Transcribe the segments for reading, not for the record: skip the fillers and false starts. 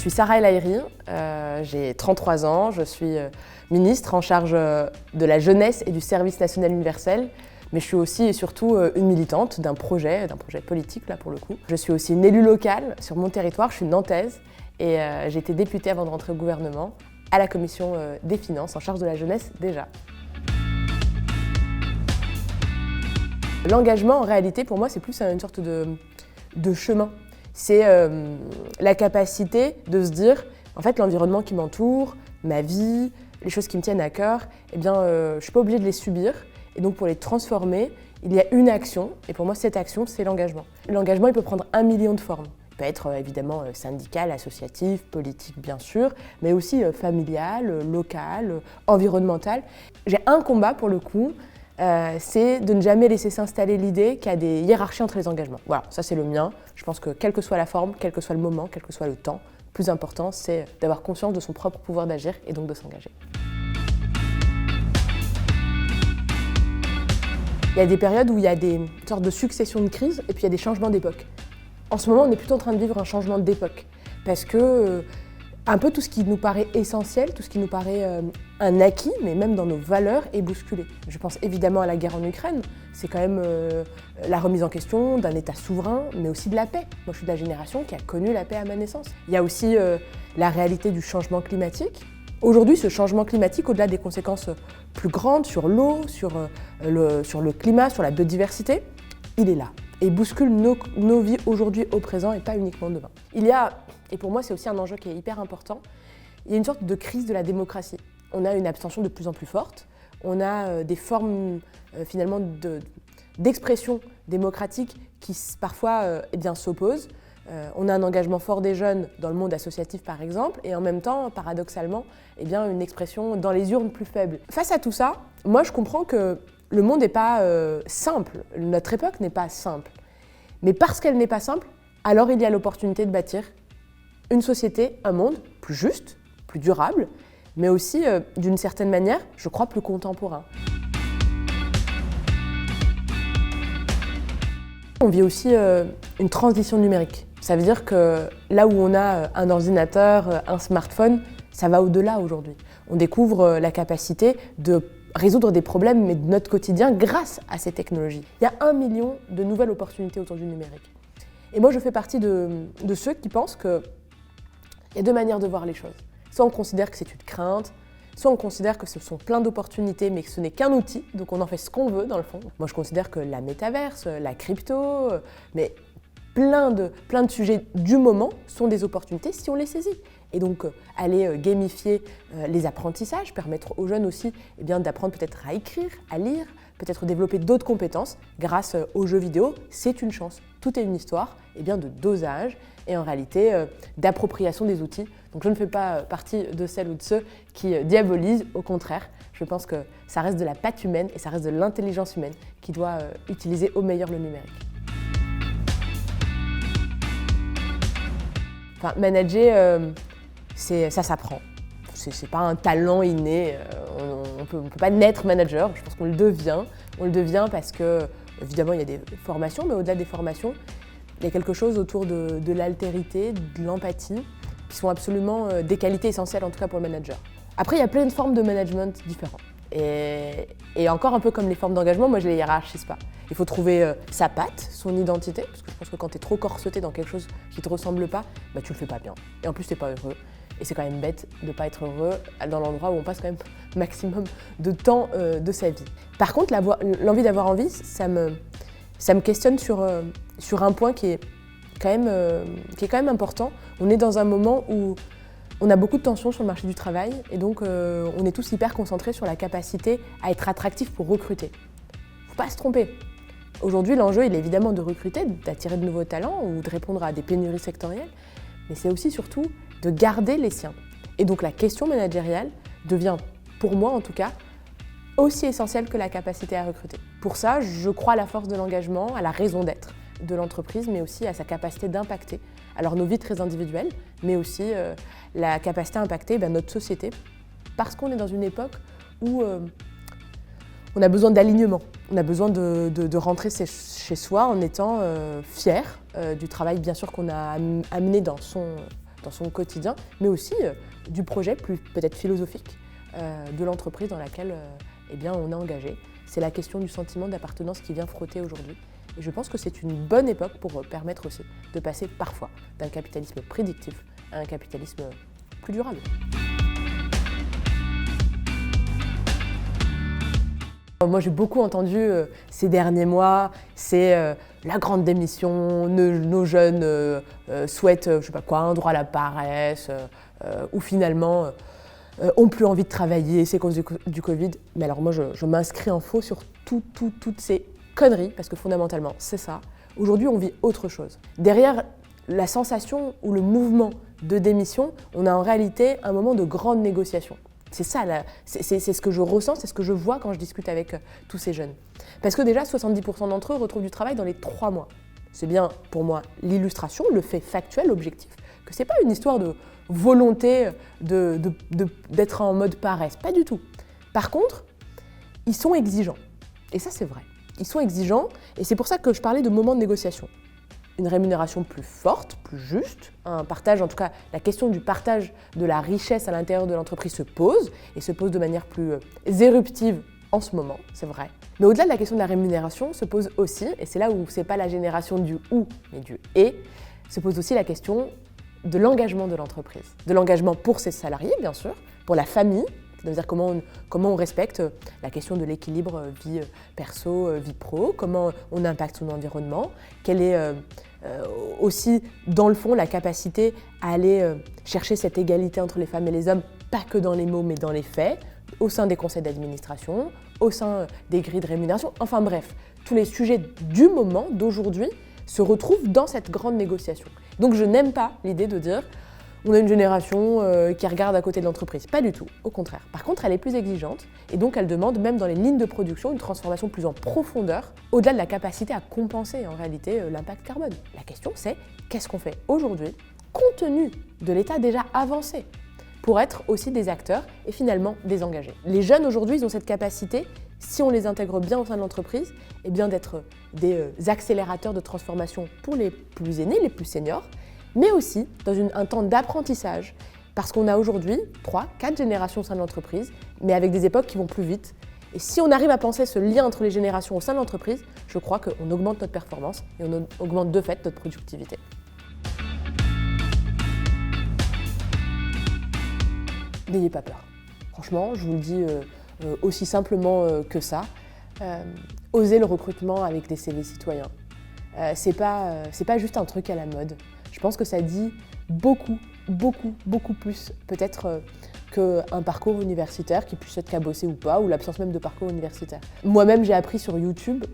suis Sarah El Haïry, j'ai 33 ans, je suis ministre en charge de la jeunesse et du service national universel, mais je suis aussi et surtout une militante d'un projet politique là pour le coup. Je suis aussi une élue locale sur mon territoire, je suis nantaise et j'ai été députée avant de rentrer au gouvernement à la commission des finances en charge de la jeunesse déjà. L'engagement en réalité pour moi c'est plus une sorte de chemin. C'est la capacité de se dire, en fait, l'environnement qui m'entoure, ma vie, les choses qui me tiennent à cœur, eh bien, je ne suis pas obligée de les subir. Et donc, pour les transformer, il y a une action. Et pour moi, cette action, c'est l'engagement. L'engagement, il peut prendre 1 million de formes. Il peut être évidemment syndical, associatif, politique, bien sûr, mais aussi familial, local, environnemental. J'ai un combat, pour le coup, c'est de ne jamais laisser s'installer l'idée qu'il y a des hiérarchies entre les engagements. Voilà, ça c'est le mien. Je pense que quelle que soit la forme, quel que soit le moment, quel que soit le temps, le plus important c'est d'avoir conscience de son propre pouvoir d'agir et donc de s'engager. Il y a des périodes où il y a des sortes de successions de crises et puis il y a des changements d'époque. En ce moment, on est plutôt en train de vivre un changement d'époque parce que un peu tout ce qui nous paraît essentiel, tout ce qui nous paraît un acquis, mais même dans nos valeurs, est bousculé. Je pense évidemment à la guerre en Ukraine, c'est quand même la remise en question d'un État souverain, mais aussi de la paix. Moi, je suis de la génération qui a connu la paix à ma naissance. Il y a aussi la réalité du changement climatique. Aujourd'hui, ce changement climatique, au-delà des conséquences plus grandes sur l'eau, sur le climat, sur la biodiversité, il est là et bouscule nos vies aujourd'hui au présent et pas uniquement demain. Il y a, et pour moi c'est aussi un enjeu qui est hyper important, il y a une sorte de crise de la démocratie. On a une abstention de plus en plus forte, on a des formes finalement d'expression démocratique qui parfois s'opposent. On a un engagement fort des jeunes dans le monde associatif par exemple, et en même temps, paradoxalement, une expression dans les urnes plus faible. Face à tout ça, moi je comprends que le monde n'est pas simple, notre époque n'est pas simple. Mais parce qu'elle n'est pas simple, alors il y a l'opportunité de bâtir une société, un monde plus juste, plus durable, mais aussi d'une certaine manière, je crois, plus contemporain. On vit aussi une transition numérique. Ça veut dire que là où on a un ordinateur, un smartphone, ça va au-delà aujourd'hui. On découvre la capacité de résoudre des problèmes mais de notre quotidien grâce à ces technologies. Il y a 1 million de nouvelles opportunités autour du numérique. Et moi, je fais partie de ceux qui pensent qu'il y a 2 manières de voir les choses. Soit on considère que c'est une crainte, soit on considère que ce sont plein d'opportunités mais que ce n'est qu'un outil, donc on en fait ce qu'on veut dans le fond. Moi, je considère que la métaverse, la crypto, mais plein de sujets du moment sont des opportunités si on les saisit. Et donc, aller gamifier les apprentissages, permettre aux jeunes aussi d'apprendre peut-être à écrire, à lire, peut-être développer d'autres compétences grâce aux jeux vidéo, c'est une chance. Tout est une histoire de dosage et en réalité d'appropriation des outils. Donc je ne fais pas partie de celles ou de ceux qui diabolisent, au contraire. Je pense que ça reste de la patte humaine et ça reste de l'intelligence humaine qui doit utiliser au meilleur le numérique. Enfin, manager, ça s'apprend. C'est pas un talent inné. On peut pas naître manager. Je pense qu'on le devient. On le devient parce que, évidemment, il y a des formations, mais au-delà des formations, il y a quelque chose autour de l'altérité, de l'empathie, qui sont absolument des qualités essentielles, en tout cas pour le manager. Après, il y a plein de formes de management différentes. Et encore un peu comme les formes d'engagement, moi je les hiérarchise pas. Il faut trouver sa patte, son identité, parce que je pense que quand tu es trop corseté dans quelque chose qui te ressemble pas, tu le fais pas bien. Et en plus, tu n'es pas heureux. Et c'est quand même bête de ne pas être heureux dans l'endroit où on passe quand même maximum de temps de sa vie. Par contre, l'envie d'avoir envie, ça me questionne sur un point qui est quand même important. On est dans un moment où on a beaucoup de tensions sur le marché du travail et donc on est tous hyper concentrés sur la capacité à être attractif pour recruter. Faut pas se tromper. Aujourd'hui, l'enjeu, il est évidemment de recruter, d'attirer de nouveaux talents ou de répondre à des pénuries sectorielles, mais c'est aussi surtout de garder les siens. Et donc la question managériale devient, pour moi en tout cas, aussi essentielle que la capacité à recruter. Pour ça, je crois à la force de l'engagement, à la raison d'être de l'entreprise, mais aussi à sa capacité d'impacter. Alors nos vies très individuelles, mais aussi la capacité à impacter notre société, parce qu'on est dans une époque où on a besoin d'alignement. On a besoin de rentrer chez soi en étant fier du travail bien sûr qu'on a amené dans dans son quotidien, mais aussi du projet plus peut-être philosophique de l'entreprise dans laquelle on est engagé. C'est la question du sentiment d'appartenance qui vient frotter aujourd'hui. Et je pense que c'est une bonne époque pour permettre aussi de passer parfois d'un capitalisme prédictif à un capitalisme plus durable. Moi, j'ai beaucoup entendu ces derniers mois, c'est la grande démission, nos jeunes souhaitent, un droit à la paresse, ou finalement ont plus envie de travailler, c'est à cause du Covid. Mais alors moi, je m'inscris en faux sur toutes ces conneries, parce que fondamentalement, c'est ça. Aujourd'hui, on vit autre chose. Derrière la sensation ou le mouvement de démission, on a en réalité un moment de grande négociation. C'est ça, c'est ce que je ressens, c'est ce que je vois quand je discute avec tous ces jeunes. Parce que déjà, 70% d'entre eux retrouvent du travail dans les 3 mois. C'est bien, pour moi, l'illustration, le fait factuel, objectif, que c'est pas une histoire de volonté d'être en mode paresse, pas du tout. Par contre, ils sont exigeants. Et ça, c'est vrai. Ils sont exigeants, et c'est pour ça que je parlais de moment de négociation. Une rémunération plus forte, plus juste, un partage, en tout cas la question du partage de la richesse à l'intérieur de l'entreprise se pose, et se pose de manière plus éruptive en ce moment, c'est vrai. Mais au-delà de la question de la rémunération, se pose aussi, et c'est là où c'est pas la génération du « ou », mais du « et », se pose aussi la question de l'engagement de l'entreprise. De l'engagement pour ses salariés, bien sûr, pour la famille, c'est-à-dire comment on respecte la question de l'équilibre vie perso, vie pro, comment on impacte son environnement, quelle est aussi, dans le fond, la capacité à aller chercher cette égalité entre les femmes et les hommes, pas que dans les mots, mais dans les faits, au sein des conseils d'administration, au sein des grilles de rémunération, enfin bref, tous les sujets du moment, d'aujourd'hui, se retrouvent dans cette grande négociation. Donc je n'aime pas l'idée de dire on a une génération qui regarde à côté de l'entreprise. Pas du tout, au contraire. Par contre, elle est plus exigeante et donc elle demande, même dans les lignes de production, une transformation plus en profondeur, au-delà de la capacité à compenser en réalité l'impact carbone. La question c'est, qu'est-ce qu'on fait aujourd'hui, compte tenu de l'état déjà avancé, pour être aussi des acteurs et finalement des engagés. Les jeunes aujourd'hui, ils ont cette capacité, si on les intègre bien au sein de l'entreprise, d'être des accélérateurs de transformation pour les plus aînés, les plus seniors, mais aussi dans un temps d'apprentissage, parce qu'on a aujourd'hui 3, 4 générations au sein de l'entreprise, mais avec des époques qui vont plus vite. Et si on arrive à penser ce lien entre les générations au sein de l'entreprise, je crois qu'on augmente notre performance et on augmente de fait notre productivité. N'ayez pas peur. Franchement, je vous le dis aussi simplement que ça. Osez le recrutement avec des CV citoyens. C'est pas juste un truc à la mode. Je pense que ça dit beaucoup plus peut-être qu'un parcours universitaire qui puisse être cabossé ou pas, ou l'absence même de parcours universitaire. Moi-même, j'ai appris sur YouTube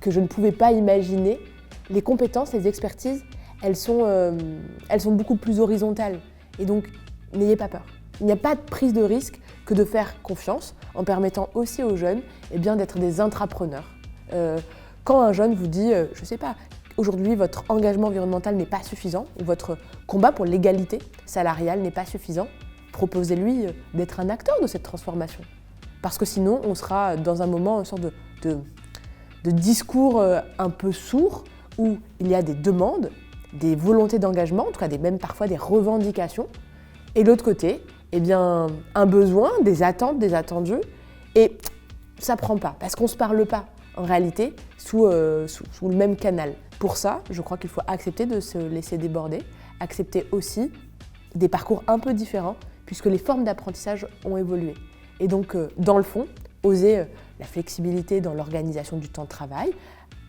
que je ne pouvais pas imaginer. Les compétences, les expertises, elles sont beaucoup plus horizontales. Et donc, n'ayez pas peur. Il n'y a pas de prise de risque que de faire confiance en permettant aussi aux jeunes d'être des intrapreneurs. Quand un jeune vous dit, je ne sais pas, aujourd'hui votre engagement environnemental n'est pas suffisant, ou votre combat pour l'égalité salariale n'est pas suffisant, proposez-lui d'être un acteur de cette transformation. Parce que sinon, on sera dans un moment, une sorte de discours un peu sourd, où il y a des demandes, des volontés d'engagement, en tout cas même parfois des revendications, et de l'autre côté, un besoin, des attentes, des attendus, et ça ne prend pas, parce qu'on ne se parle pas, en réalité, sous le même canal. Pour ça, je crois qu'il faut accepter de se laisser déborder, accepter aussi des parcours un peu différents, puisque les formes d'apprentissage ont évolué. Et donc, dans le fond, oser la flexibilité dans l'organisation du temps de travail,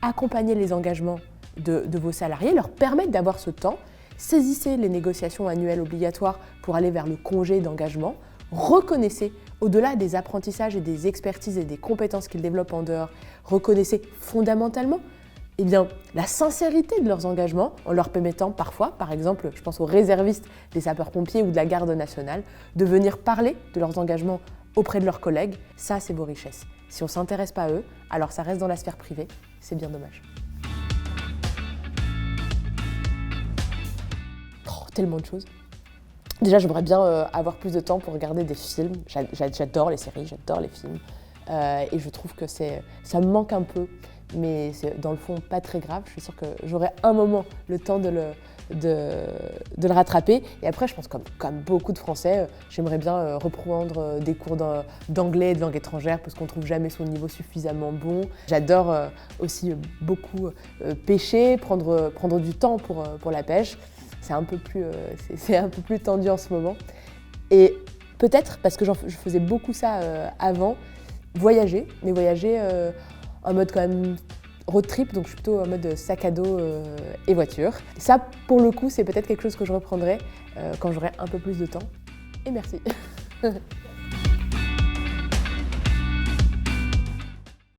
accompagner les engagements de vos salariés, leur permettre d'avoir ce temps, saisissez les négociations annuelles obligatoires pour aller vers le congé d'engagement, reconnaissez, au-delà des apprentissages et des expertises et des compétences qu'ils développent en dehors, reconnaissez fondamentalement la sincérité de leurs engagements en leur permettant parfois, par exemple, je pense aux réservistes des sapeurs-pompiers ou de la garde nationale, de venir parler de leurs engagements auprès de leurs collègues. Ça, c'est vos richesses. Si on ne s'intéresse pas à eux, alors ça reste dans la sphère privée. C'est bien dommage. Tellement de choses. Déjà, j'aimerais bien avoir plus de temps pour regarder des films. J'adore les séries, j'adore les films. Et je trouve que ça me manque un peu, mais c'est dans le fond pas très grave. Je suis sûre que j'aurai un moment le temps de de le rattraper. Et après, je pense comme beaucoup de Français, j'aimerais bien reprendre des cours d'anglais et de langue étrangère parce qu'on ne trouve jamais son niveau suffisamment bon. J'adore aussi beaucoup pêcher, prendre du temps pour la pêche. C'est un peu plus tendu en ce moment. Et peut-être, parce que je faisais beaucoup ça avant, voyager, mais voyager en mode quand même road trip, donc je suis plutôt en mode sac à dos et voiture. Et ça, pour le coup, c'est peut-être quelque chose que je reprendrai quand j'aurai un peu plus de temps. Et merci.